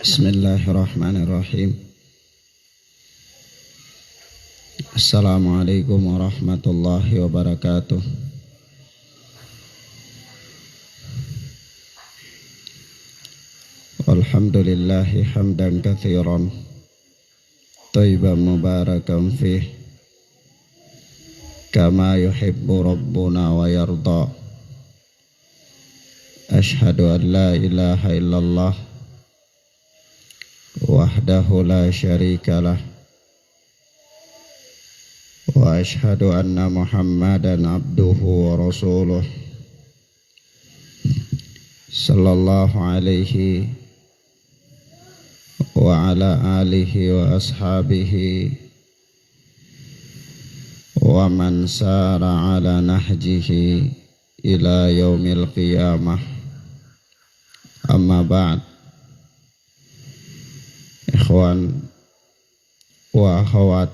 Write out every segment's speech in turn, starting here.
Bismillahirrahmanirrahim. Assalamualaikum warahmatullahi wabarakatuh. Alhamdulillahi hamdan katsiran thayyiban mubarakan fih kama yuhibbu rabbuna wa yarda. Ashhadu an la ilaha illallah wahdahu la syarikalah wa ashhadu anna Muhammadan abduhu wa rasuluh sallallahu alaihi wa ala alihi wa ashabihi wa man sara ala nahjihi ila yaumil qiyamah. Amma ba'd. Ikhwan wa akhwat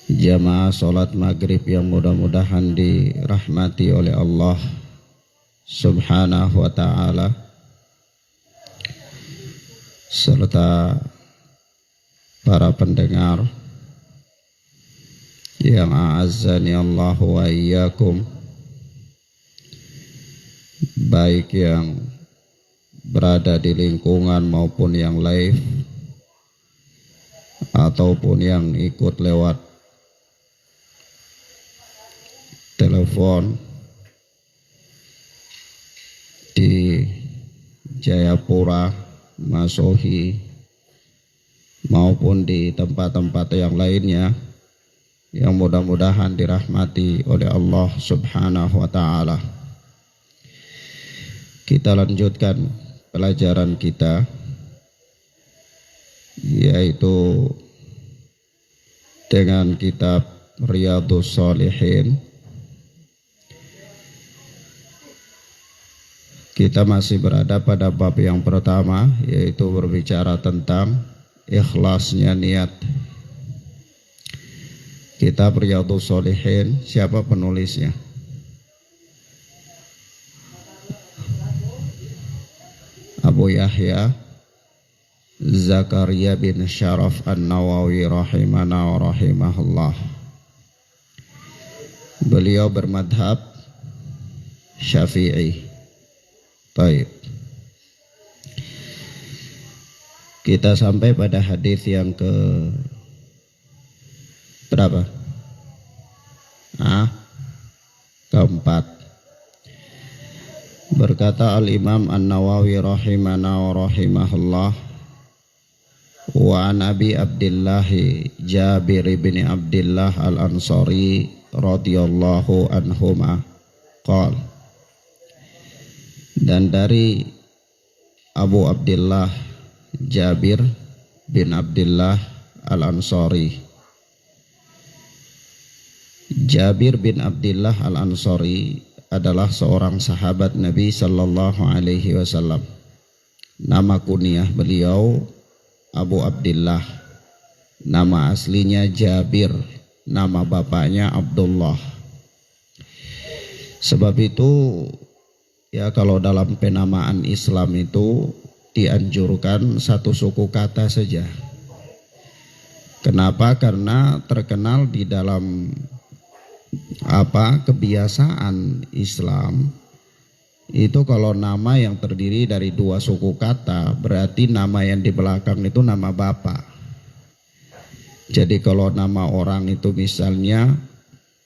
jamaah sholat maghrib yang mudah-mudahan dirahmati oleh Allah subhanahu wa ta'ala, serta para pendengar yang a'azzani Allah wa iyyakum, baik yang berada di lingkungan maupun yang live ataupun yang ikut lewat telepon di Jayapura, Masohi maupun di tempat-tempat yang lainnya yang mudah-mudahan dirahmati oleh Allah subhanahu wa ta'ala. Kita lanjutkan pelajaran kita, yaitu dengan kitab Riyadhus Shalihin. Kita masih berada pada bab yang pertama, yaitu berbicara tentang ikhlasnya niat. Kitab Riyadhus Shalihin, siapa penulisnya? Abu Yahya Zakaria bin Syaraf An-Nawawi rahimana wa rahimahullah. Beliau bermadhab Syafi'i. Baik. Kita sampai pada hadis yang ke berapa? Keempat. Berkata Al-Imam An-Nawawi rahimana wa rahimahullah, wa an Abi Abdillah Jabir bin Abdillah Al-Ansari radhiyallahu anhuma qala, dan dari Abu Abdillah Jabir bin Abdillah Al-Ansari. Jabir bin Abdillah Al-Ansari adalah seorang sahabat Nabi sallallahu alaihi wasallam. Nama kunyah beliau Abu Abdillah. Nama aslinya Jabir, nama bapaknya Abdullah. Sebab itu ya, kalau dalam penamaan Islam itu dianjurkan satu suku kata saja. Kenapa? Karena terkenal di dalam kebiasaan Islam itu, kalau nama yang terdiri dari dua suku kata, berarti nama yang di belakang itu nama bapak. Jadi kalau nama orang itu misalnya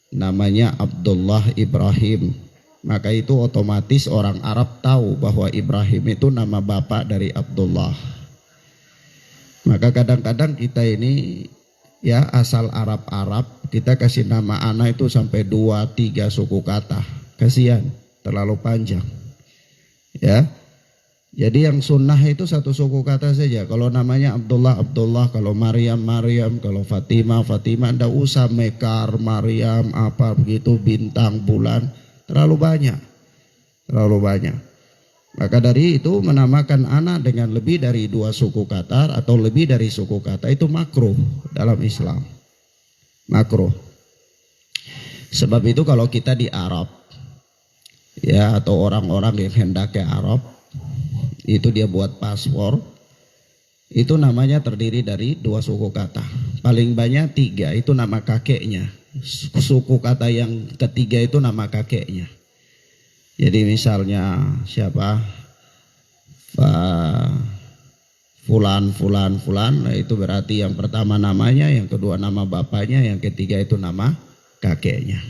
namanya Abdullah Ibrahim, maka itu otomatis orang Arab tahu bahwa Ibrahim itu nama bapak dari Abdullah. Maka kadang-kadang kita ini ya asal Arab-Arab, kita kasih nama anak itu sampai 2-3 suku kata. Kasihan, terlalu panjang. Ya. Jadi yang sunnah itu satu suku kata saja. Kalau namanya Abdullah, Abdullah. Kalau Maryam, Maryam. Kalau Fatimah, Fatimah. Nggak usah Mekar, Maryam, apa begitu, bintang, bulan. Terlalu banyak. Terlalu banyak. Maka dari itu menamakan anak dengan lebih dari 2 suku kata atau lebih dari suku kata itu makruh dalam Islam. Makruh. Sebab itu kalau kita di Arab ya, atau orang-orang yang hendak ke Arab, itu dia buat paspor, itu namanya terdiri dari 2 suku kata. Paling banyak 3 itu nama kakeknya. Suku kata yang ketiga itu nama kakeknya. Jadi misalnya siapa? Fulan, nah itu berarti yang pertama namanya, yang kedua nama bapaknya, yang ketiga itu nama kakeknya.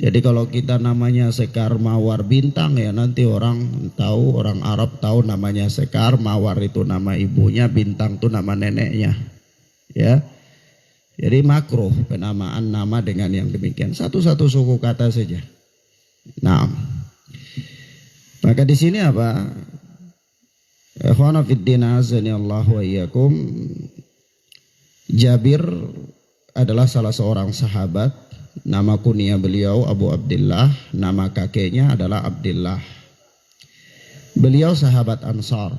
Jadi kalau kita namanya Sekar Mawar Bintang ya nanti orang tahu, orang Arab tahu namanya Sekar, Mawar itu nama ibunya, Bintang itu nama neneknya. Ya. Jadi makruh penamaan nama dengan yang demikian. Satu-satu suku kata saja. Nah, maka di sini apa? Ikhwana fiddin azani Allah wa iyyakum. Jabir adalah salah seorang sahabat. Nama kunia beliau Abu Abdullah, nama kakeknya adalah Abdullah. Beliau sahabat Ansar.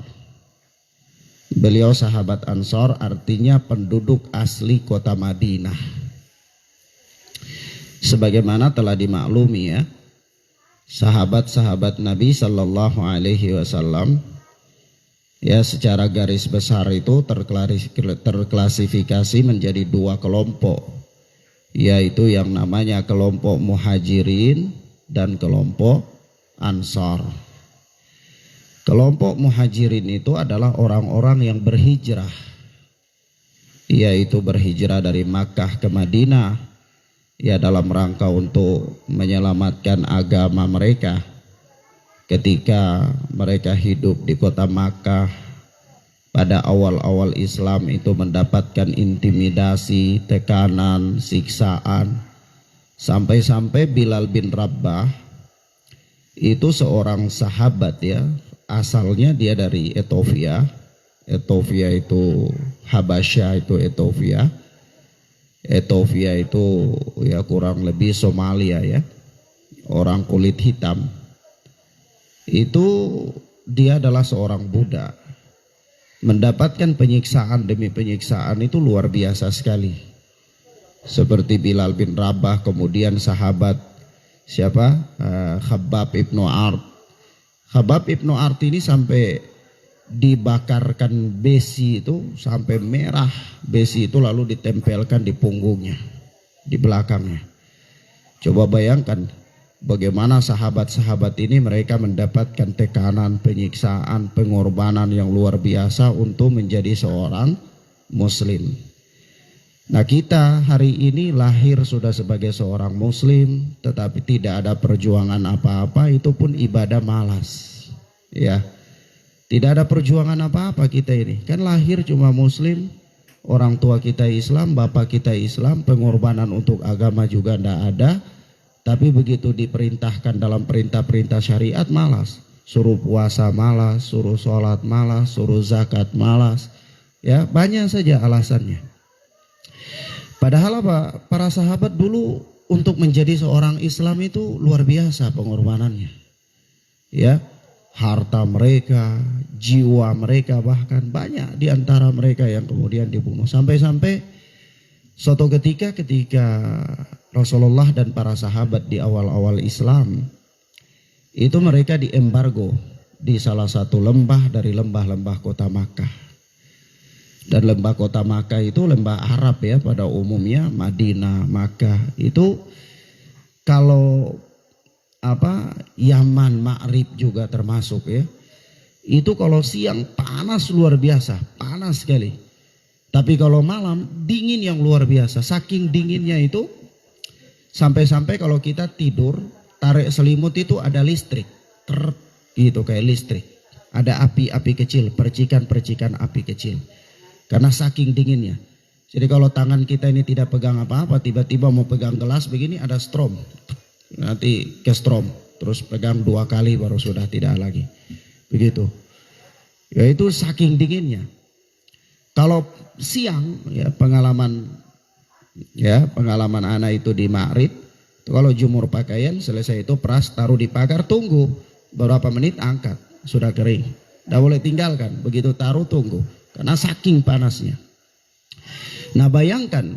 Beliau sahabat Ansar artinya penduduk asli kota Madinah. Sebagaimana telah dimaklumi ya, sahabat-sahabat Nabi Sallallahu Alaihi Wasallam ya secara garis besar itu terklasifikasi menjadi 2 kelompok, yaitu yang namanya kelompok Muhajirin dan kelompok Ansar. Kelompok Muhajirin itu adalah orang-orang yang berhijrah, yaitu berhijrah dari Makkah ke Madinah ya dalam rangka untuk menyelamatkan agama mereka. Ketika mereka hidup di kota Makkah pada awal-awal Islam itu mendapatkan intimidasi, tekanan, siksaan, sampai-sampai Bilal bin Rabah itu seorang sahabat ya, asalnya dia dari Ethiopia. Ethiopia itu Habasyah, itu Ethiopia. Ethiopia itu ya kurang lebih Somalia ya, orang kulit hitam. Itu dia adalah seorang budak, mendapatkan penyiksaan demi penyiksaan itu luar biasa sekali. Seperti Bilal bin Rabah, kemudian sahabat siapa? Khabbab ibnu Art. Khabbab ibnu Art ini sampai dibakarkan besi itu sampai merah besi itu, lalu ditempelkan di punggungnya, di belakangnya. Coba bayangkan bagaimana sahabat-sahabat ini mereka mendapatkan tekanan, penyiksaan, pengorbanan yang luar biasa untuk menjadi seorang muslim. Nah, kita hari ini lahir sudah sebagai seorang muslim tetapi tidak ada perjuangan apa-apa, itu pun ibadah malas. Ya. Tidak ada perjuangan apa-apa kita ini. Kan lahir cuma muslim, orang tua kita Islam, bapak kita Islam, pengorbanan untuk agama juga tidak ada. Tapi begitu diperintahkan dalam perintah-perintah syariat malas. Suruh puasa malas, suruh sholat malas, suruh zakat malas. Ya, banyak saja alasannya. Padahal apa? Para sahabat dulu untuk menjadi seorang Islam itu luar biasa pengorbanannya. Ya, harta mereka, jiwa mereka, bahkan banyak di antara mereka yang kemudian dibunuh. Sampai-sampai suatu ketika Rasulullah dan para sahabat di awal-awal Islam itu mereka diembargo di salah satu lembah dari lembah-lembah kota Makkah. Dan lembah kota Makkah itu lembah Arab ya pada umumnya, Madinah, Makkah itu kalau Yaman, Ma'rib juga termasuk ya. Itu kalau siang panas luar biasa, panas sekali. Tapi kalau malam dingin yang luar biasa. Saking dinginnya itu sampai-sampai kalau kita tidur tarik selimut itu ada listrik, gitu kayak listrik. Ada api-api kecil, percikan-percikan api kecil. Karena saking dinginnya. Jadi kalau tangan kita ini tidak pegang apa-apa, tiba-tiba mau pegang gelas begini ada strom. Nanti ke strom, terus pegang 2 kali baru sudah tidak lagi. Begitu. Ya itu saking dinginnya. Kalau siang ya pengalaman anak itu di Ma'rib, kalau jemur pakaian selesai itu peras taruh di pagar, tunggu beberapa menit angkat, sudah kering. Tidak boleh tinggalkan, begitu taruh tunggu karena saking panasnya. Nah, bayangkan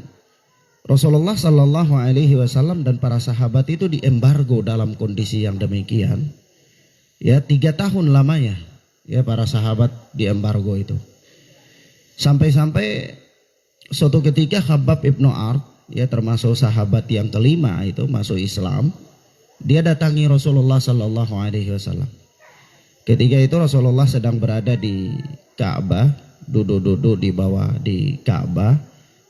Rasulullah Sallallahu Alaihi Wasallam dan para sahabat itu diembargo dalam kondisi yang demikian. Ya 3 tahun lamanya ya para sahabat di embargo itu. Sampai-sampai suatu ketika Khabbab ibnu Ard, ya termasuk sahabat yang kelima itu masuk Islam, dia datangi Rasulullah Sallallahu Alaihi Wasallam. Ketika itu Rasulullah sedang berada di Ka'bah, duduk-duduk di bawah di Ka'bah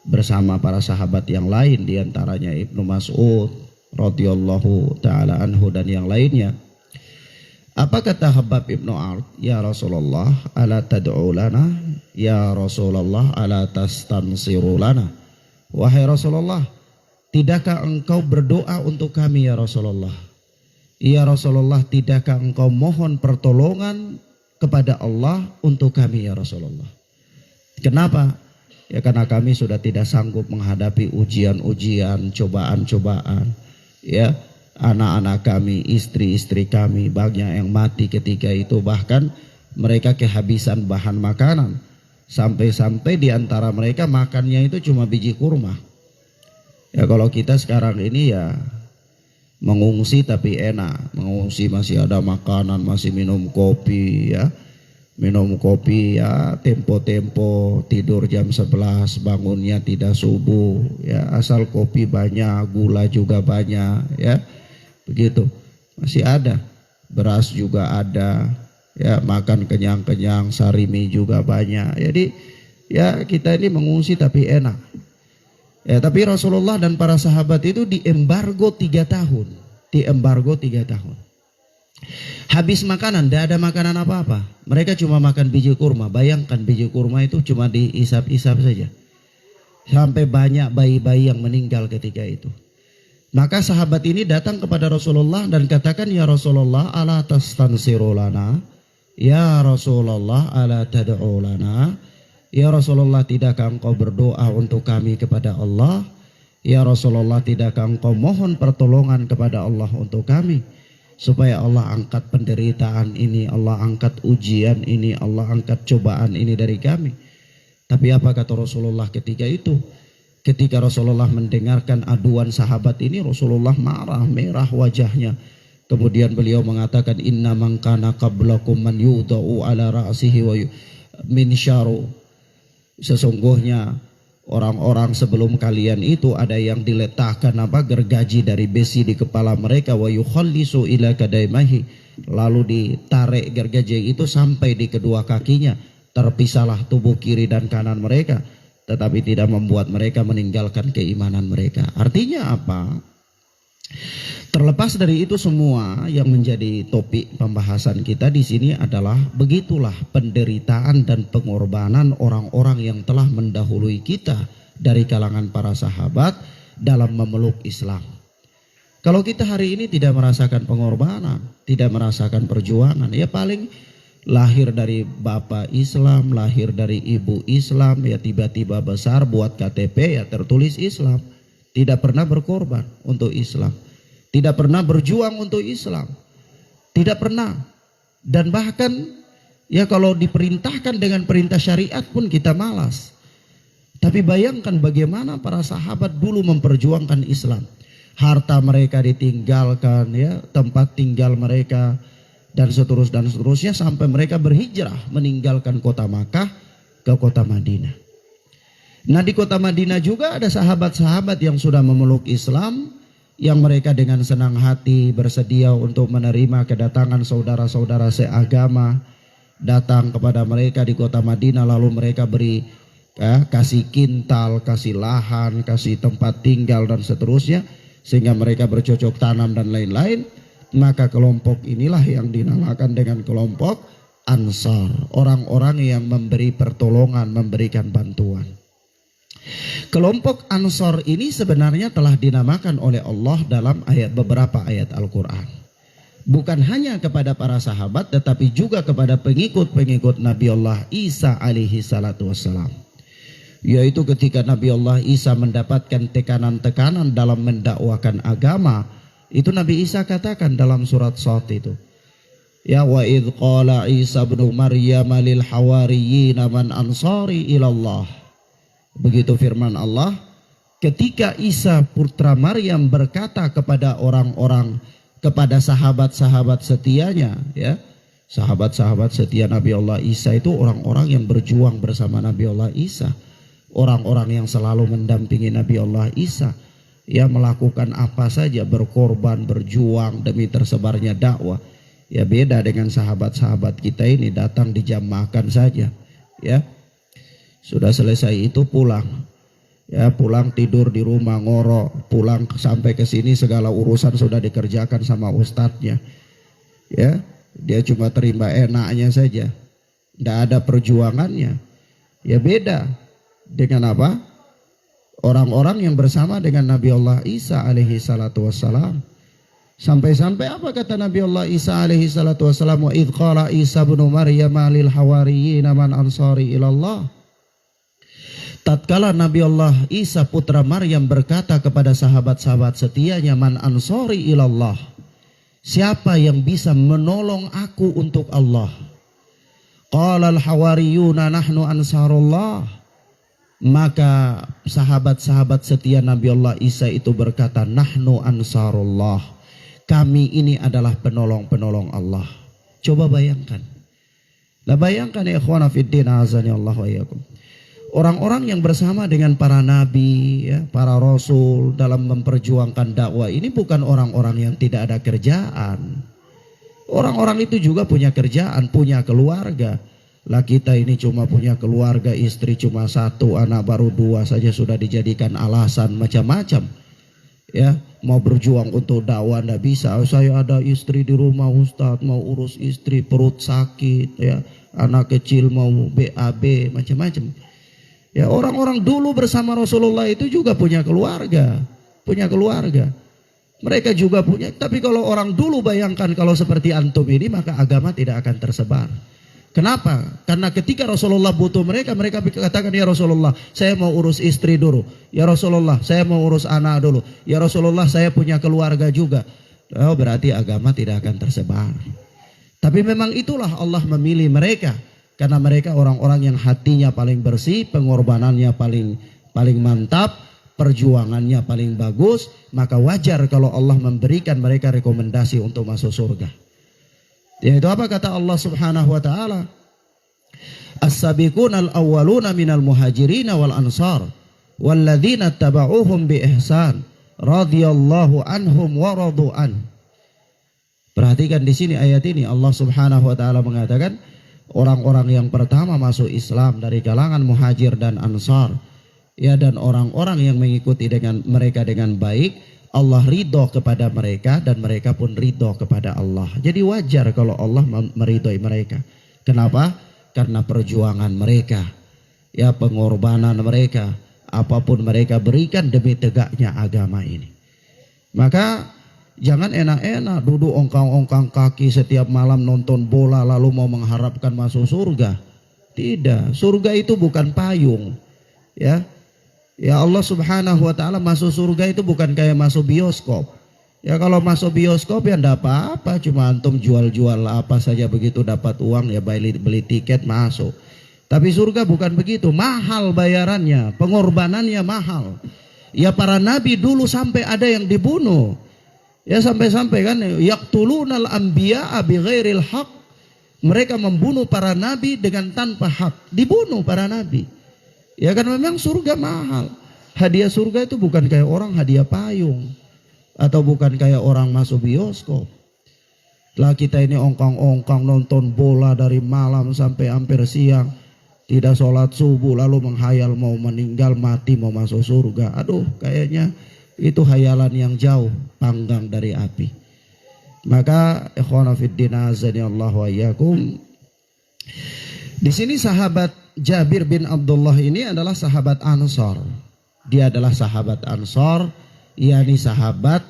bersama para sahabat yang lain, diantaranya Ibnu Mas'ud radhiyallahu taala anhu dan yang lainnya. Apa kata Khabbab ibnu Ard? Ya Rasulullah, ala tad'u lana? Ya Rasulullah, ala tastansiru lana? Wahai Rasulullah, tidakkah engkau berdoa untuk kami ya Rasulullah? Ya Rasulullah, tidakkah engkau mohon pertolongan kepada Allah untuk kami ya Rasulullah? Kenapa? Ya karena kami sudah tidak sanggup menghadapi ujian-ujian, cobaan-cobaan. Ya, anak-anak kami, istri-istri kami banyak yang mati ketika itu, bahkan mereka kehabisan bahan makanan. Sampai-sampai di antara mereka makannya itu cuma biji kurma. Ya kalau kita sekarang ini ya mengungsi tapi enak, mengungsi masih ada makanan, masih minum kopi ya. Minum kopi ya tempo-tempo, tidur jam 11, bangunnya tidak subuh ya, asal kopi banyak, gula juga banyak ya. Begitu. Masih ada. Beras juga ada ya, makan kenyang-kenyang, sarimi juga banyak. Jadi ya kita ini mengungsi tapi enak. Ya, tapi Rasulullah dan para sahabat itu diembargo 3 tahun. Diembargo 3 tahun. Habis makanan, tidak ada makanan apa-apa. Mereka cuma makan biji kurma. Bayangkan biji kurma itu cuma diisap-isap saja. Sampai banyak bayi-bayi yang meninggal ketika itu. Maka sahabat ini datang kepada Rasulullah dan katakan, ya Rasulullah, ala tastansiru lana? Ya Rasulullah, ala tad'u lana? Ya Rasulullah, tidakkah engkau berdoa untuk kami kepada Allah? Ya Rasulullah, tidakkah engkau mohon pertolongan kepada Allah untuk kami? Supaya Allah angkat penderitaan ini, Allah angkat ujian ini, Allah angkat cobaan ini dari kami. Tapi apa kata Rasulullah ketika itu? Ketika Rasulullah mendengarkan aduan sahabat ini, Rasulullah marah, merah wajahnya. Kemudian beliau mengatakan, inna man kana qablakum man yudau ala ra'sihi wa min syaru. Sesungguhnya orang-orang sebelum kalian itu ada yang diletakkan gergaji dari besi di kepala mereka, wa yukhallisu ila kadaimahi, lalu ditarik gergaji itu sampai di kedua kakinya, terpisahlah tubuh kiri dan kanan mereka, tetapi tidak membuat mereka meninggalkan keimanan mereka. Artinya apa? Terlepas dari itu semua, yang menjadi topik pembahasan kita di sini adalah begitulah penderitaan dan pengorbanan orang-orang yang telah mendahului kita dari kalangan para sahabat dalam memeluk Islam. Kalau kita hari ini tidak merasakan pengorbanan, tidak merasakan perjuangan, ya paling lahir dari bapak Islam, lahir dari ibu Islam, ya tiba-tiba besar buat KTP ya tertulis Islam, tidak pernah berkorban untuk Islam. Tidak pernah berjuang untuk Islam. Tidak pernah. Dan bahkan ya kalau diperintahkan dengan perintah syariat pun kita malas. Tapi bayangkan bagaimana para sahabat dulu memperjuangkan Islam. Harta mereka ditinggalkan ya, tempat tinggal mereka dan seterusnya sampai mereka berhijrah meninggalkan kota Makkah ke kota Madinah. Nah di kota Madinah juga ada sahabat-sahabat yang sudah memeluk Islam, yang mereka dengan senang hati bersedia untuk menerima kedatangan saudara-saudara seagama datang kepada mereka di kota Madinah, lalu mereka beri kasih kintal, kasih lahan, kasih tempat tinggal dan seterusnya, sehingga mereka bercocok tanam dan lain-lain. Maka kelompok inilah yang dinamakan dengan kelompok Ansar, orang-orang yang memberi pertolongan, memberikan bantuan. Kelompok Ansar ini sebenarnya telah dinamakan oleh Allah dalam beberapa ayat Al-Quran. Bukan hanya kepada para sahabat, tetapi juga kepada pengikut-pengikut Nabi Allah Isa alaihi salatu wassalam. Yaitu ketika Nabi Allah Isa mendapatkan tekanan-tekanan dalam mendakwakan agama, itu Nabi Isa katakan dalam surat Shad itu, ya wa idh qala Isa ibnu Maryam lil hawariyina man ansari ilallah. Begitu firman Allah, ketika Isa putra Maryam berkata kepada orang-orang, kepada sahabat-sahabat setianya, ya, Sahabat-sahabat setia Nabi Allah Isa itu orang-orang yang berjuang bersama Nabi Allah Isa. Orang-orang yang selalu mendampingi Nabi Allah Isa. Ya, melakukan apa saja, berkorban, berjuang demi tersebarnya dakwah. Ya, beda dengan sahabat-sahabat kita ini, datang di jam makan saja. Ya, sudah selesai itu pulang. Ya, pulang tidur di rumah ngorok, pulang sampai ke sini segala urusan sudah dikerjakan sama ustadznya. Ya, dia cuma terima enaknya saja, tidak ada perjuangannya. Ya, beda dengan apa? Orang-orang yang bersama dengan Nabi Allah Isa alaihi salatu wassalam. Sampai-sampai apa kata Nabi Allah Isa alaihi salatu wassalam? Wa idh qala Isa ibnu Maryam lil hawariyyin man ansari ilallah. Tatkala Nabi Allah Isa putra Maryam berkata kepada sahabat-sahabat setianya, man ansari ilallah, siapa yang bisa menolong aku untuk Allah? Qala al hawariyuna nahnu ansarullah. Maka sahabat-sahabat setia Nabi Allah Isa itu berkata, nahnu ansarullah, kami ini adalah penolong-penolong Allah. Coba bayangkan. Lah bayangkan ya ikhwana fiddin azani Allah wa iyyakum. Orang-orang yang bersama dengan para nabi, ya, para rasul dalam memperjuangkan dakwah ini bukan orang-orang yang tidak ada kerjaan. Orang-orang itu juga punya kerjaan, punya keluarga. Lah kita ini cuma punya keluarga, istri cuma satu, anak baru 2 saja sudah dijadikan alasan macam-macam. Ya, mau berjuang untuk dakwah ndak bisa. Saya ada istri di rumah Ustadz, mau urus istri, perut sakit, ya, anak kecil mau BAB, macam-macam. Ya, orang-orang dulu bersama Rasulullah itu juga punya keluarga, punya keluarga. Mereka juga punya. Tapi kalau orang dulu bayangkan kalau seperti antum ini, maka agama tidak akan tersebar. Kenapa? Karena ketika Rasulullah butuh mereka, mereka katakan, ya Rasulullah, saya mau urus istri dulu. Ya Rasulullah, saya mau urus anak dulu. Ya Rasulullah, saya punya keluarga juga. Oh, berarti agama tidak akan tersebar. Tapi memang itulah Allah memilih mereka. Karena mereka orang-orang yang hatinya paling bersih, pengorbanannya paling mantap, perjuangannya paling bagus. Maka wajar kalau Allah memberikan mereka rekomendasi untuk masuk surga. Yaitu apa kata Allah Subhanahu wa taala? As-sabiqunal awwaluna minal muhajirin wal ansar walladzina tabauhum bi ihsan radhiyallahu anhum wa radu an. Perhatikan di sini ayat ini, Allah Subhanahu wa taala mengatakan orang-orang yang pertama masuk Islam dari kalangan muhajir dan ansar, ya, dan orang-orang yang mengikuti dengan mereka dengan baik, Allah ridho kepada mereka dan mereka pun ridho kepada Allah. Jadi wajar kalau Allah meridhoi mereka. Kenapa? Karena perjuangan mereka, ya, pengorbanan mereka, apapun mereka berikan demi tegaknya agama ini. Maka jangan enak-enak duduk ongkang-ongkang kaki setiap malam nonton bola lalu mau mengharapkan masuk surga. Tidak, surga itu bukan payung, ya. Ya, Allah Subhanahu wa taala masuk surga itu bukan kayak masuk bioskop. Ya, kalau masuk bioskop ya enggak apa-apa, cuma antum jual-jual apa saja begitu dapat uang, ya beli tiket masuk. Tapi surga bukan begitu, mahal bayarannya, pengorbanannya mahal. Ya, para nabi dulu sampai ada yang dibunuh. Ya, sampai-sampai kan yaqtulunal anbiya'a bighairil haq. Mereka membunuh para nabi dengan tanpa hak, dibunuh para nabi. Ya kan, memang surga mahal. Hadiah surga itu bukan kayak orang hadiah payung, atau bukan kayak orang masuk bioskop. Lah kita ini ongkang-ongkang nonton bola dari malam sampai hampir siang, tidak sholat subuh lalu menghayal mau meninggal mati mau masuk surga. Aduh, kayaknya itu hayalan yang jauh panggang dari api. Maka ikhwana fiddin azani Allah wa iyyakum, di sini sahabat Jabir bin Abdullah ini adalah sahabat Ansar. Dia adalah sahabat Ansar, yakni sahabat,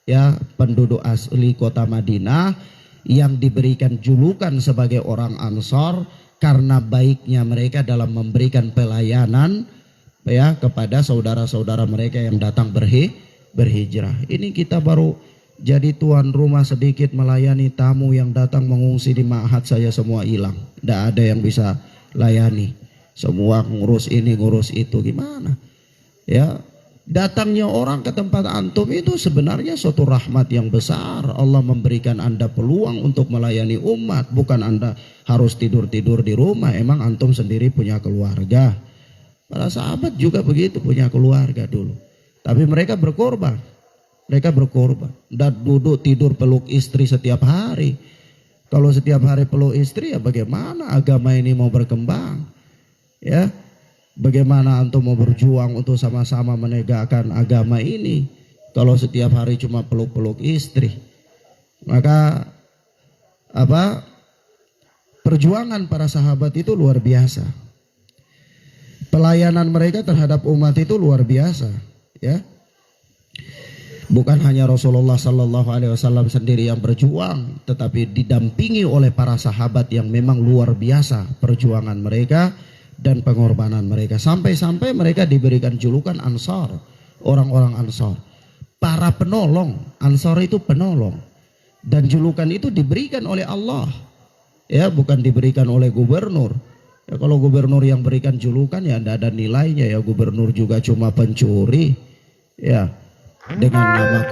ya, penduduk asli kota Madinah yang diberikan julukan sebagai orang Ansar karena baiknya mereka dalam memberikan pelayanan, ya, kepada saudara-saudara mereka yang datang berhijrah. Ini kita baru jadi tuan rumah sedikit melayani tamu yang datang mengungsi di ma'had, saya semua hilang. Tidak ada yang bisa layani, semua ngurus ini ngurus itu, gimana, ya. Datangnya orang ke tempat antum itu sebenarnya suatu rahmat yang besar. Allah memberikan Anda peluang untuk melayani umat. Bukan Anda harus tidur-tidur di rumah. Emang antum sendiri punya keluarga. Para sahabat juga begitu, punya keluarga dulu. Tapi mereka berkorban. Mereka berkorban. Dan duduk tidur peluk istri setiap hari. Kalau setiap hari peluk istri, ya bagaimana agama ini mau berkembang? Ya. Bagaimana antum mau berjuang untuk sama-sama menegakkan agama ini kalau setiap hari cuma peluk-peluk istri? Maka perjuangan para sahabat itu luar biasa. Pelayanan mereka terhadap umat itu luar biasa, ya. Bukan hanya Rasulullah Sallallahu Alaihi Wasallam sendiri yang berjuang, tetapi didampingi oleh para sahabat yang memang luar biasa perjuangan mereka dan pengorbanan mereka, sampai-sampai mereka diberikan julukan Ansar, orang-orang Ansar, para penolong. Ansar itu penolong, dan julukan itu diberikan oleh Allah, ya, bukan diberikan oleh gubernur. Ya, kalau gubernur yang berikan julukan ya tidak ada nilainya, ya gubernur juga cuma pencuri, ya, dengan nama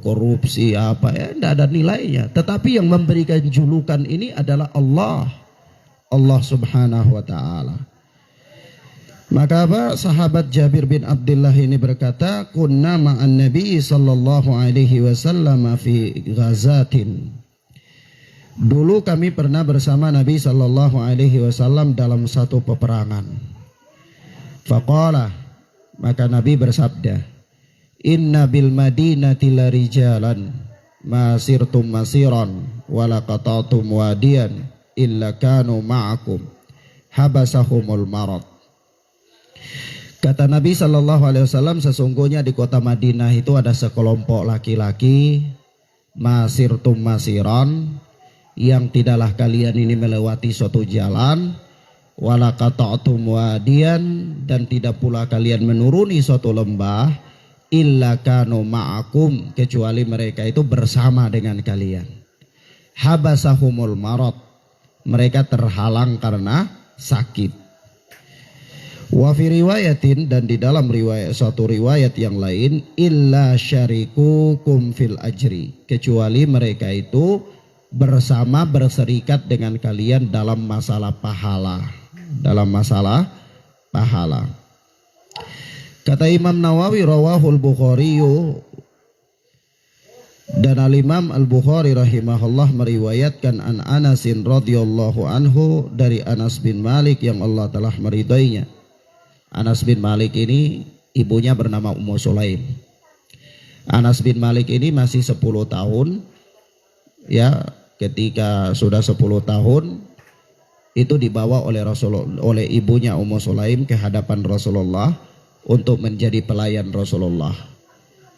korupsi apa, ya tidak ada nilainya. Tetapi yang memberikan julukan ini adalah Allah Subhanahu wa Ta'ala. Maka sahabat Jabir bin Abdullah ini berkata, kunna ma'an Nabi sallallahu alaihi wasallam fi ghazatin. Dulu kami pernah bersama Nabi sallallahu alaihi wasallam dalam satu peperangan. Faqala, maka Nabi bersabda, inna bil madinati la rijalan ma sirtum masiran wa la qatatum wadiyan illa kanu ma'akum habasahumul marad. Kata Nabi Shallallahu Alaihi Wasallam, sesungguhnya di kota Madinah itu ada sekelompok laki-laki masirtum masiran, yang tidaklah kalian ini melewati suatu jalan, wala qata'tum wadiyan, dan tidak pula kalian menuruni suatu lembah, illa kanu ma'akum, kecuali mereka itu bersama dengan kalian. Habasahumul marad, mereka terhalang karena sakit. Wa fi riwayatin, dan di dalam suatu riwayat yang lain, illa syarikukum fil ajri, kecuali mereka itu berserikat dengan kalian dalam masalah pahala. Kata Imam Nawawi, rawahul Bukhari, dan Al-Imam Al-Bukhari rahimahullah meriwayatkan an Anasin radhiyallahu anhu, dari Anas bin Malik yang Allah telah meridainya. Anas bin Malik ini ibunya bernama Ummu Sulaim. Anas bin Malik ini masih 10 tahun, ya, ketika sudah 10 tahun itu dibawa oleh ibunya Ummu Sulaim ke hadapan Rasulullah untuk menjadi pelayan Rasulullah.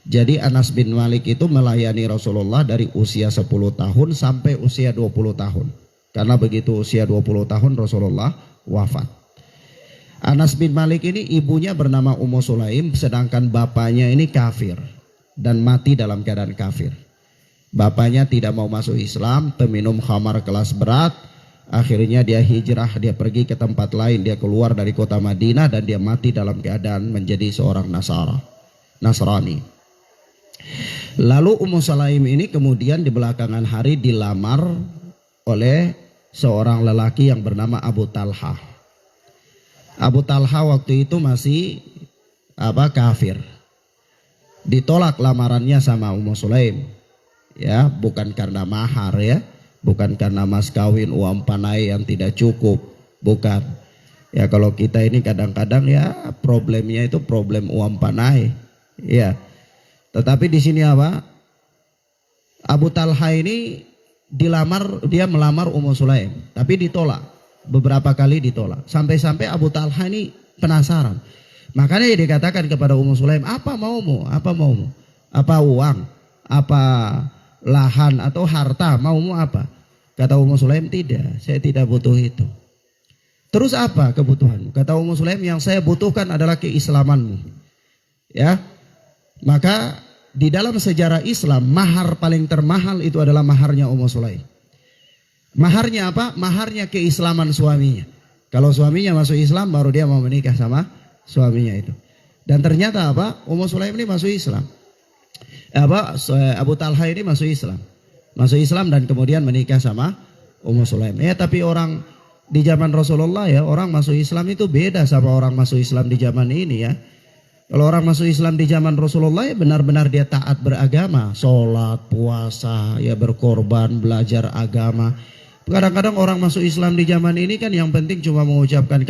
Jadi Anas bin Malik itu melayani Rasulullah dari usia 10 tahun sampai usia 20 tahun. Karena begitu usia 20 tahun Rasulullah wafat. Anas bin Malik ini ibunya bernama Ummu Sulaim, sedangkan bapaknya ini kafir dan mati dalam keadaan kafir. Bapaknya tidak mau masuk Islam, peminum khamar kelas berat. Akhirnya dia hijrah, dia pergi ke tempat lain, dia keluar dari kota Madinah dan dia mati dalam keadaan menjadi seorang Nasrani. Lalu Ummu Sulaim ini kemudian di belakangan hari dilamar oleh seorang lelaki yang bernama Abu Talha. Abu Talha waktu itu masih kafir. Ditolak lamarannya sama Ummu Sulaim, ya, bukan karena mahar, ya, bukan karena mas kawin, uang panai yang tidak cukup, bukan. Ya, kalau kita ini kadang-kadang ya problemnya itu problem uang panai, ya. Tetapi di sini Abu Talha ini dia melamar Ummu Sulaim, tapi ditolak. Beberapa kali ditolak, sampai-sampai Abu Talha ini penasaran. Makanya dia dikatakan kepada Ummu Sulaim, apa maumu? Apa uang? Apa lahan atau harta? Maumu apa? Kata Ummu Sulaim, tidak, saya tidak butuh itu. Terus apa kebutuhanmu? Kata Ummu Sulaim, yang saya butuhkan adalah keislamanmu. Ya, maka di dalam sejarah Islam, mahar paling termahal itu adalah maharnya Ummu Sulaim. Maharnya apa? Maharnya keislaman suaminya. Kalau suaminya masuk Islam baru dia mau menikah sama suaminya itu. Dan ternyata apa? Ummu Sulaim ini masuk Islam. Abu Talha ini masuk Islam. Masuk Islam dan kemudian menikah sama Ummu Sulaim. Ya, tapi orang di zaman Rasulullah ya, orang masuk Islam itu beda sama orang masuk Islam di zaman ini ya. Kalau orang masuk Islam di zaman Rasulullah ya benar-benar dia taat beragama, sholat, puasa, ya berkorban, belajar agama. Kadang-kadang orang masuk Islam di zaman ini kan yang penting cuma mengucapkan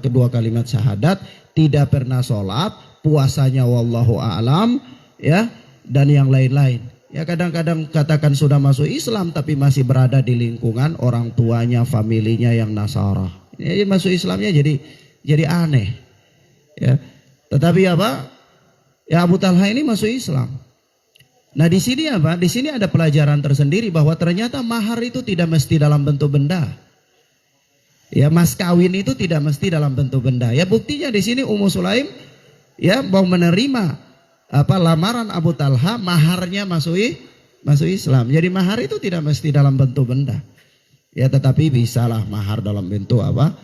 kedua kalimat syahadat, tidak pernah sholat, puasanya wallahu a'lam, ya, dan yang lain-lain. Ya kadang-kadang katakan sudah masuk Islam tapi masih berada di lingkungan orang tuanya, familinya yang Nasara. Jadi masuk Islamnya jadi aneh. Ya. Tetapi apa? Ya Abu Talha ini masuk Islam. Nah di sini apa? Di sini ada pelajaran tersendiri bahwa ternyata mahar itu tidak mesti dalam bentuk benda. Ya mas kawin itu tidak mesti dalam bentuk benda. Ya buktinya di sini Ummu Sulaim ya mau menerima lamaran Abu Talha, maharnya masuk Islam. Jadi mahar itu tidak mesti dalam bentuk benda. Ya tetapi bisalah mahar dalam bentuk apa?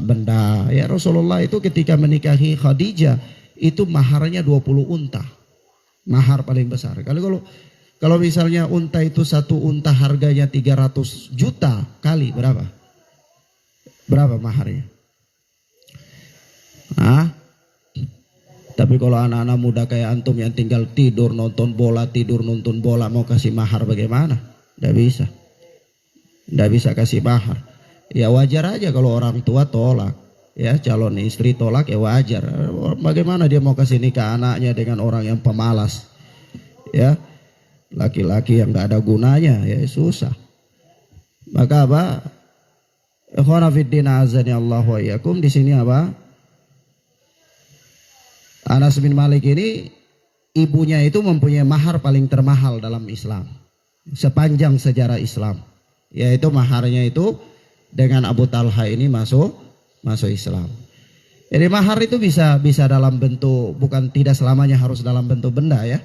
Benda. Ya Rasulullah itu ketika menikahi Khadijah itu maharnya 20 unta. Mahar paling besar. Kalau misalnya unta itu satu unta harganya 300 juta kali berapa? Berapa maharnya? Tapi kalau anak-anak muda kayak antum yang tinggal tidur nonton bola mau kasih mahar bagaimana? Tidak bisa. Tidak bisa kasih mahar. Ya wajar aja kalau orang tua tolak. Ya calon istri tolak ya wajar. Bagaimana dia mau kasih nikah anaknya dengan orang yang pemalas? Ya laki-laki yang nggak ada gunanya ya susah. Maka apa? Ikhwana fiddin azani Allah wa iyyakum, di sini apa? Anas bin Malik ini ibunya itu mempunyai mahar paling termahal dalam Islam sepanjang sejarah Islam. Yaitu maharnya itu dengan Abu Talha ini masuk Islam. Jadi mahar itu bisa dalam bentuk, bukan tidak selamanya harus dalam bentuk benda ya.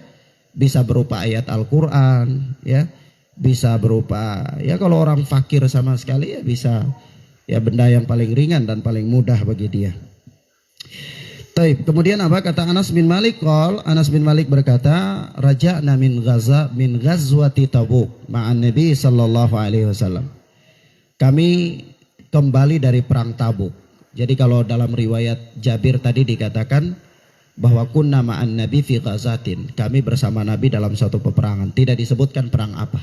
Bisa berupa ayat Al-Qur'an ya. Bisa berupa ya kalau orang fakir sama sekali ya bisa ya benda yang paling ringan dan paling mudah bagi dia. Taib. Kemudian apa kata Anas bin Malik? Anas bin Malik berkata, raja'na min ghazwati Tabuk ma'an Nabi sallallahu alaihi wasallam. Kami kembali dari perang Tabuk. Jadi kalau dalam riwayat Jabir tadi dikatakan bahwa kunna ma'an Nabi fi ghazatin. Kami bersama Nabi dalam suatu peperangan. Tidak disebutkan perang apa.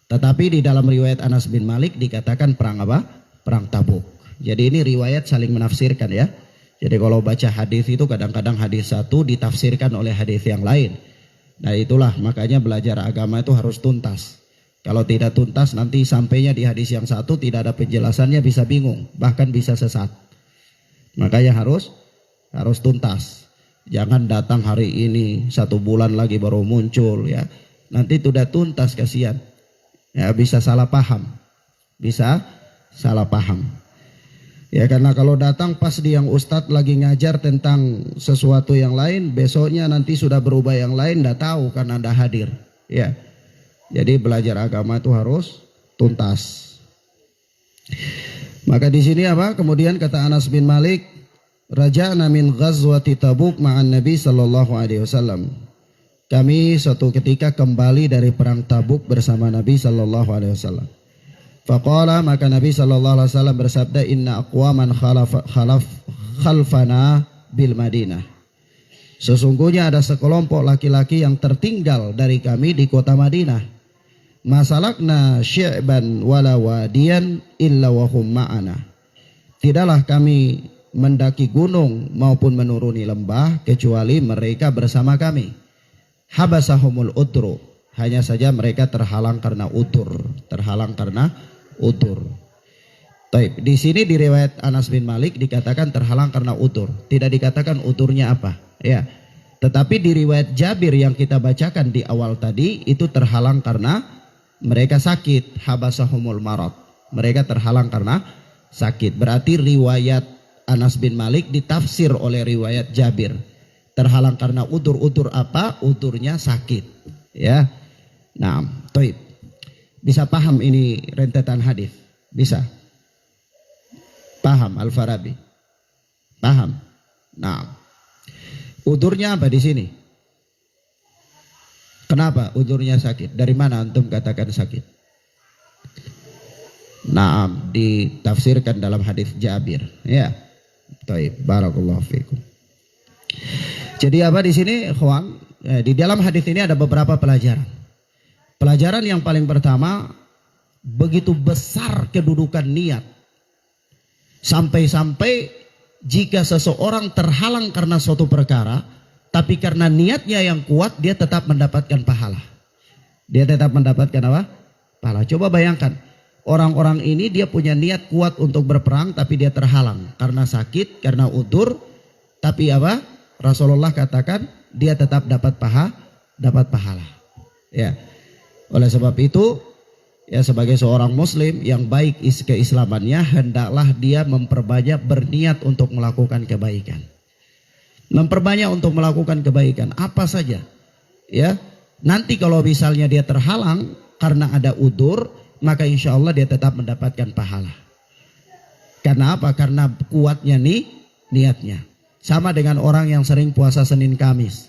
Tetapi di dalam riwayat Anas bin Malik dikatakan perang apa? Perang Tabuk. Jadi ini riwayat saling menafsirkan ya. Jadi kalau baca hadis itu kadang-kadang hadis satu ditafsirkan oleh hadis yang lain. Nah itulah makanya belajar agama itu harus tuntas. Kalau tidak tuntas nanti sampainya di hadis yang satu tidak ada penjelasannya bisa bingung. Bahkan bisa sesat. Makanya harus tuntas. Jangan datang hari ini 1 bulan lagi baru muncul ya. Nanti sudah tuntas kasihan. Ya bisa salah paham. Bisa salah paham. Ya karena kalau datang pas di yang ustadz lagi ngajar tentang sesuatu yang lain, besoknya nanti sudah berubah yang lain, nggak tahu karena Anda hadir. Ya, jadi belajar agama itu harus tuntas. Maka di sini apa? Kemudian kata Anas bin Malik, raja'na min ghazwati Tabuk ma'an Nabi sallallahu alaihi wasallam. Kami suatu ketika kembali dari perang Tabuk bersama Nabi sallallahu alaihi wasallam. Faqala, maka Nabi sallallahu alaihi wasallam bersabda, inna aqwaman khalfana bil Madinah. Sesungguhnya ada sekelompok laki-laki yang tertinggal dari kami di kota Madinah. Masalakna syi'ban wala wadiyan illa wa hum ma'ana. Tidaklah kami mendaki gunung maupun menuruni lembah kecuali mereka bersama kami. Habasahumul udru. Hanya saja mereka terhalang karena udur. Taib. Di sini di riwayat Anas bin Malik dikatakan terhalang karena udur. Tidak dikatakan udurnya apa. Ya. Tetapi di riwayat Jabir yang kita bacakan di awal tadi itu terhalang karena mereka sakit. Habasahumul marad. Mereka terhalang karena sakit. Berarti riwayat Anas bin Malik ditafsir oleh riwayat Jabir. Terhalang karena udur. Udur apa? Udurnya sakit. Ya. Nah, taib. Bisa paham ini rentetan hadis? Bisa? Paham Al-Farabi? Paham? Nah. Udurnya apa di sini? Kenapa udurnya sakit? Dari mana antum katakan sakit? Naam, ditafsirkan dalam hadis Jabir. Ya. Baik, barakallahu fikum. Jadi apa di sini, ikhwan? Di dalam hadis ini ada beberapa pelajaran. Pelajaran yang paling pertama, begitu besar kedudukan niat. Sampai-sampai jika seseorang terhalang karena suatu perkara, tapi karena niatnya yang kuat, dia tetap mendapatkan pahala. Dia tetap mendapatkan apa? Pahala. Coba bayangkan, orang-orang ini dia punya niat kuat untuk berperang, tapi dia terhalang karena sakit, karena udzur. Tapi apa? Rasulullah katakan dia tetap dapat pahala. Ya. Oleh sebab itu, ya sebagai seorang muslim yang baik keislamannya, hendaklah dia memperbanyak berniat untuk melakukan kebaikan. Memperbanyak untuk melakukan kebaikan apa saja. Ya, nanti kalau misalnya dia terhalang karena ada udzur, maka insya Allah dia tetap mendapatkan pahala. Karena apa? Karena kuatnya niatnya. Sama dengan orang yang sering puasa Senin Kamis.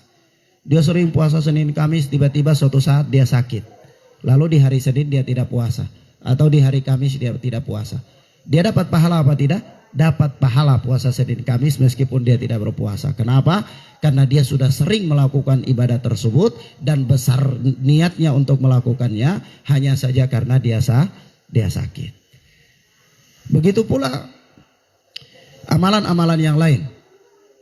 Dia sering puasa Senin Kamis, tiba-tiba suatu saat dia sakit. Lalu di hari Senin dia tidak puasa, atau di hari Kamis dia tidak puasa. Dia dapat pahala apa tidak? Dapat pahala puasa Senin Kamis meskipun dia tidak berpuasa. Kenapa? Karena dia sudah sering melakukan ibadah tersebut dan besar niatnya untuk melakukannya, hanya saja karena dia sakit. Begitu pula amalan-amalan yang lain.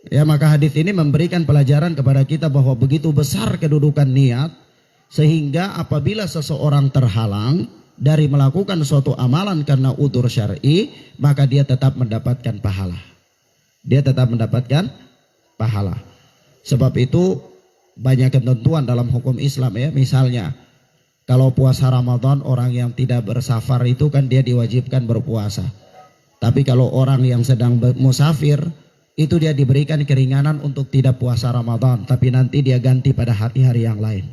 Ya, maka hadis ini memberikan pelajaran kepada kita bahwa begitu besar kedudukan niat, sehingga apabila seseorang terhalang dari melakukan suatu amalan karena udzur syar'i, maka dia tetap mendapatkan pahala. Dia tetap mendapatkan pahala. Sebab itu banyak ketentuan dalam hukum Islam ya. Misalnya kalau puasa Ramadan, orang yang tidak bersafar itu kan dia diwajibkan berpuasa. Tapi kalau orang yang sedang musafir, itu dia diberikan keringanan untuk tidak puasa Ramadan, tapi nanti dia ganti pada hari-hari yang lain.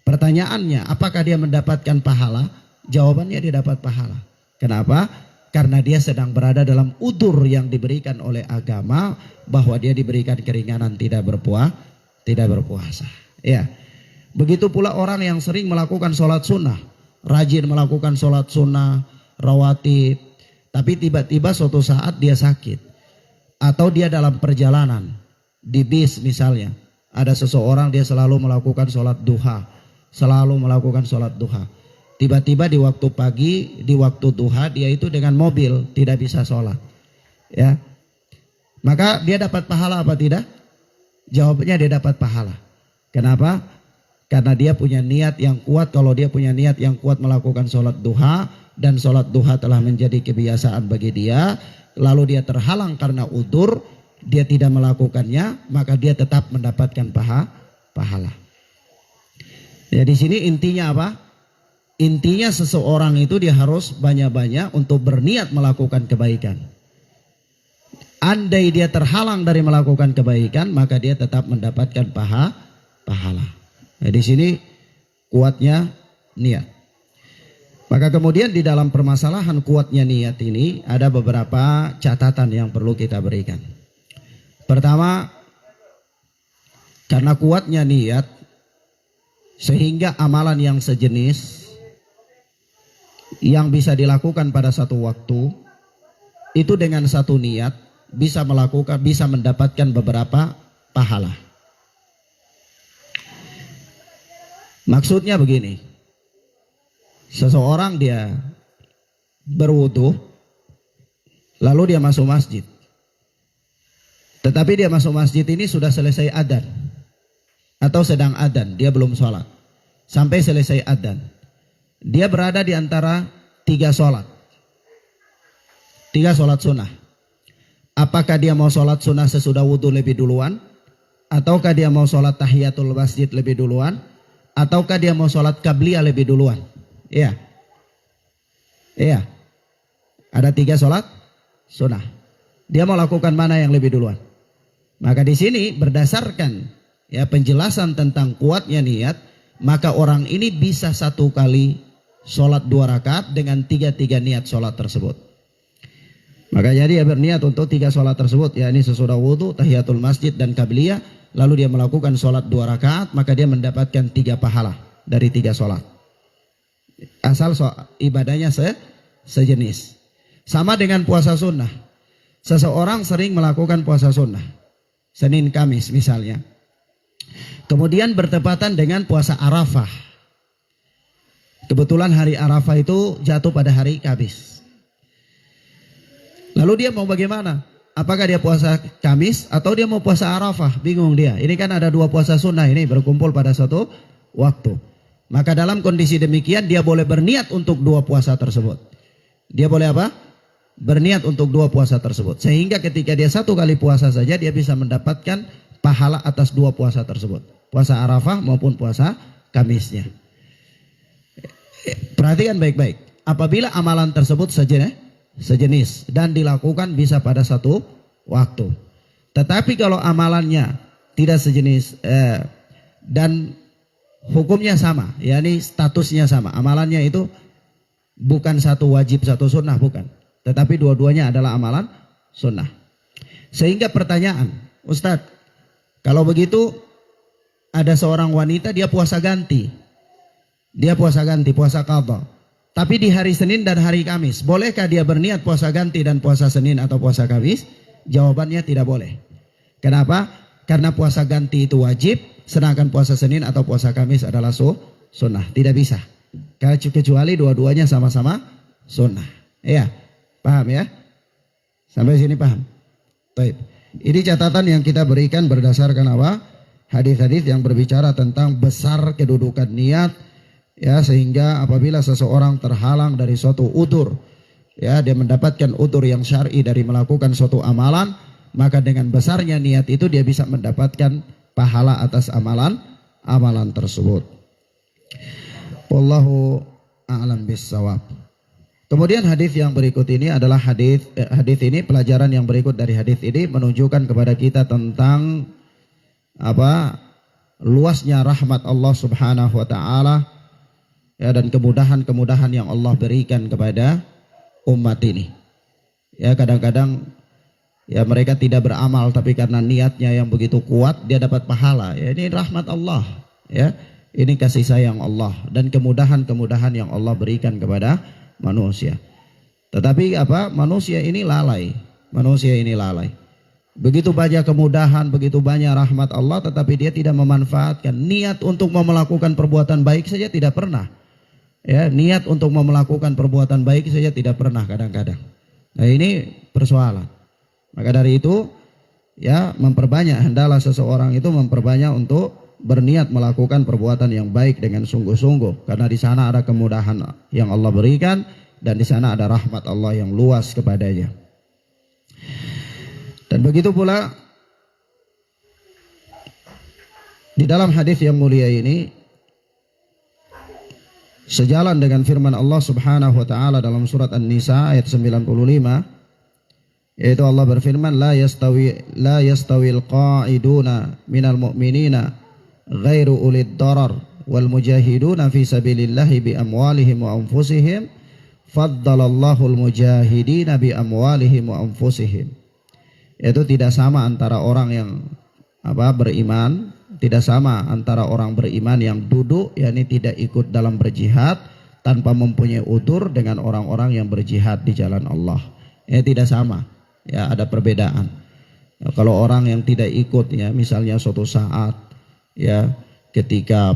Pertanyaannya, apakah dia mendapatkan pahala? Jawabannya dia dapat pahala. Kenapa? Karena dia sedang berada dalam udzur yang diberikan oleh agama, bahwa dia diberikan keringanan tidak berpuasa. Ya. Begitu pula orang yang sering melakukan sholat sunnah, rajin melakukan sholat sunnah, rawatib, tapi tiba-tiba suatu saat dia sakit. Atau dia dalam perjalanan, di bis misalnya, ada seseorang dia selalu melakukan sholat duha. Tiba-tiba di waktu pagi, di waktu duha, dia itu dengan mobil tidak bisa sholat. Ya, maka dia dapat pahala apa tidak? Jawabnya dia dapat pahala. Kenapa? Karena dia punya niat yang kuat. Kalau dia punya niat yang kuat melakukan sholat duha, dan sholat duha telah menjadi kebiasaan bagi dia, lalu dia terhalang karena udzur, dia tidak melakukannya, maka dia tetap mendapatkan pahala. Ya, di sini intinya apa? Intinya seseorang itu dia harus banyak-banyak untuk berniat melakukan kebaikan. Andai dia terhalang dari melakukan kebaikan, maka dia tetap mendapatkan pahala. Ya, di sini kuatnya niat. Maka kemudian di dalam permasalahan kuatnya niat ini ada beberapa catatan yang perlu kita berikan. Pertama, karena kuatnya niat, sehingga amalan yang sejenis yang bisa dilakukan pada satu waktu itu dengan satu niat bisa mendapatkan beberapa pahala. Maksudnya begini, seseorang dia berwudu lalu dia masuk masjid, tetapi dia masuk masjid ini sudah selesai adzan atau sedang adzan, dia belum sholat. Sampai selesai adzan, dia berada di antara tiga sholat sunnah. Apakah dia mau sholat sunnah sesudah wudu lebih duluan, ataukah dia mau sholat tahiyatul masjid lebih duluan, ataukah dia mau sholat qabliyah lebih duluan? Iya, ada tiga sholat sunnah. Dia mau lakukan mana yang lebih duluan? Maka di sini berdasarkan ya penjelasan tentang kuatnya niat, maka orang ini bisa satu kali sholat 2 rakaat dengan tiga niat sholat tersebut. Maka jadi dia berniat untuk 3 sholat tersebut, ya ini sesudah wudu, tahiyatul masjid dan qabliyah, lalu dia melakukan sholat 2 rakaat, maka dia mendapatkan 3 pahala dari 3 sholat. Asal ibadahnya sejenis. Sama dengan puasa sunnah. Seseorang sering melakukan puasa sunnah, Senin Kamis misalnya. Kemudian bertepatan dengan puasa Arafah. Kebetulan hari Arafah itu jatuh pada hari Kamis. Lalu dia mau bagaimana? Apakah dia puasa Kamis atau dia mau puasa Arafah? Bingung dia. Ini kan ada 2 puasa sunnah ini berkumpul pada suatu waktu. Maka dalam kondisi demikian dia boleh berniat untuk 2 puasa tersebut. Dia boleh apa? Berniat untuk 2 puasa tersebut. Sehingga ketika dia 1 kali puasa saja dia bisa mendapatkan pahala atas 2 puasa tersebut. Puasa Arafah maupun puasa Kamisnya. Perhatikan baik-baik. Apabila amalan tersebut sejenis dan dilakukan bisa pada 1 waktu. Tetapi kalau amalannya tidak sejenis dan hukumnya sama, yakni statusnya sama, amalannya itu bukan 1 wajib 1 sunnah, bukan. Tetapi dua-duanya adalah amalan sunnah. Sehingga pertanyaan, Ustadz, kalau begitu ada seorang wanita dia puasa ganti. Dia puasa ganti, puasa qadha. Tapi di hari Senin dan hari Kamis, bolehkah dia berniat puasa ganti dan puasa Senin atau puasa Kamis? Jawabannya tidak boleh. Kenapa? Karena puasa ganti itu wajib, sedangkan puasa Senin atau puasa Kamis adalah sunnah. Tidak bisa. Kecuali dua-duanya sama-sama sunnah. Iya, paham ya? Sampai sini paham? Baik. Ini catatan yang kita berikan berdasarkan apa? Hadis-hadis yang berbicara tentang besar kedudukan niat. Ya, sehingga apabila seseorang terhalang dari suatu udzur, ya, dia mendapatkan udzur yang syar'i dari melakukan suatu amalan, maka dengan besarnya niat itu dia bisa mendapatkan pahala atas amalan tersebut. Wallahu a'lam bissawab. Kemudian hadis yang berikut ini adalah hadis ini, pelajaran yang berikut dari hadis ini menunjukkan kepada kita tentang apa? Luasnya rahmat Allah Subhanahu wa taala. Ya, dan kemudahan-kemudahan yang Allah berikan kepada umat ini. Ya, kadang-kadang ya mereka tidak beramal tapi karena niatnya yang begitu kuat dia dapat pahala. Ya, ini rahmat Allah. Ya, ini kasih sayang Allah dan kemudahan-kemudahan yang Allah berikan kepada manusia. Tetapi apa? Manusia ini lalai. Begitu banyak kemudahan, begitu banyak rahmat Allah, tetapi dia tidak memanfaatkan. Niat untuk mau melakukan perbuatan baik saja tidak pernah. Ya, niat untuk mau melakukan perbuatan baik saja tidak pernah kadang-kadang. Nah, ini persoalan. Maka dari itu, ya, hendaklah seseorang itu memperbanyak untuk berniat melakukan perbuatan yang baik dengan sungguh-sungguh, karena di sana ada kemudahan yang Allah berikan dan di sana ada rahmat Allah yang luas kepadanya. Dan begitu pula di dalam hadis yang mulia ini, sejalan dengan firman Allah Subhanahu wa taala dalam surat An-Nisa ayat 95, yaitu Allah berfirman, la yastawil qa'iduna minal mu'minina ghairu ulid darar wal mujahiduna fi sabilillahi bi amwalihim wa anfusihim faddalallahu al mujahidina bi amwalihim wa anfusihim. Itu tidak sama antara orang yang beriman, tidak sama antara orang beriman yang duduk, yakni tidak ikut dalam berjihad tanpa mempunyai udzur, dengan orang-orang yang berjihad di jalan Allah. Tidak sama. Ya, ada perbedaan. Ya, kalau orang yang tidak ikut, ya, misalnya suatu saat, ya, ketika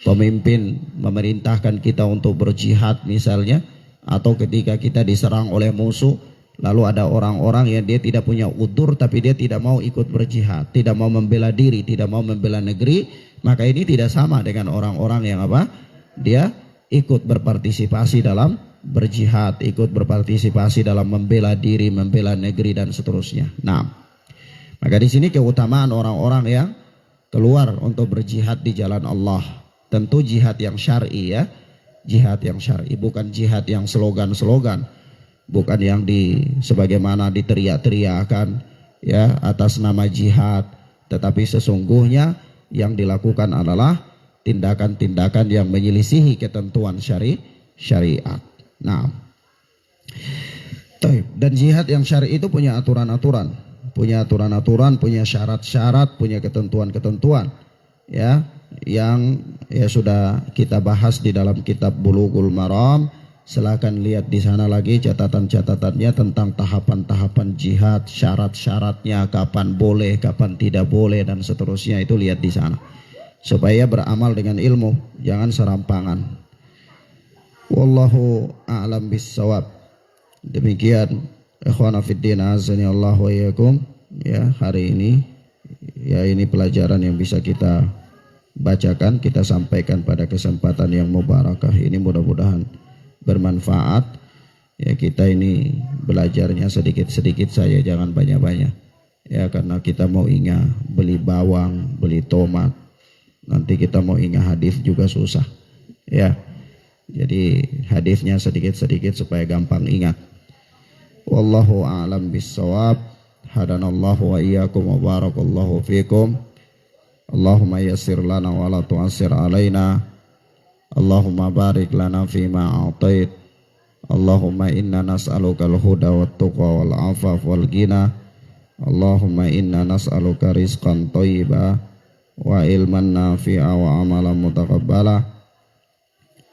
pemimpin memerintahkan kita untuk berjihad misalnya, atau ketika kita diserang oleh musuh, lalu ada orang-orang yang dia tidak punya udzur tapi dia tidak mau ikut berjihad, tidak mau membela diri, tidak mau membela negeri, maka ini tidak sama dengan orang-orang yang dia ikut berpartisipasi dalam berjihad, ikut berpartisipasi dalam membela diri, membela negeri dan seterusnya. Nah, maka di sini keutamaan orang-orang yang keluar untuk berjihad di jalan Allah. Tentu jihad yang syar'i, ya. Jihad yang syar'i, bukan jihad yang slogan-slogan. Bukan yang sebagaimana diteriak-teriakan, ya, atas nama jihad, tetapi sesungguhnya yang dilakukan adalah tindakan-tindakan yang menyelisihi ketentuan syariat. Nah, dan jihad yang syar'i itu punya aturan-aturan. punya aturan-aturan, punya syarat-syarat, punya ketentuan-ketentuan ya yang ya sudah kita bahas di dalam kitab Bulughul Maram. Silakan lihat di sana lagi catatan-catatannya tentang tahapan-tahapan jihad, syarat-syaratnya, kapan boleh, kapan tidak boleh dan seterusnya, itu lihat di sana. Supaya beramal dengan ilmu, jangan serampangan. Wallahu a'lam bissawab. Demikian ikhwana fiddin azani Allah wa iyyakum ya hari ini. Ya ini pelajaran yang bisa kita bacakan, kita sampaikan pada kesempatan yang mubarakah ini, mudah-mudahan bermanfaat. Ya kita ini belajarnya sedikit-sedikit saja, jangan banyak-banyak. Ya karena kita mau ingat beli bawang, beli tomat, nanti kita mau ingat hadis juga susah. Ya. Jadi hadisnya sedikit-sedikit supaya gampang ingat. Wallahu a'lam bissawab. Hadanallahu wa iyyakum wa barakallahu fikum. Allahumma yassir lana wa la tu'assir alaina. Allahumma barik lana fima a'tait. Allahumma inna nas'aluka al-huda wat tuqa wal afaf wal ghina. Allahumma inna nas'aluka rizqan thayyiba wa ilman nafi'a wa amalan mutaqabbala.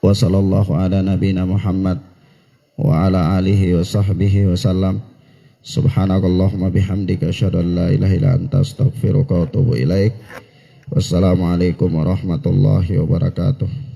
Wa sallallahu ala nabina Muhammad wa ala alihi wa sahbihi wa sallam. Subhanakallahumma bihamdika asyhadu an la ilaha illa anta astaghfiruka wa atubu ilaik. Wassalamualaikum warahmatullahi wabarakatuh.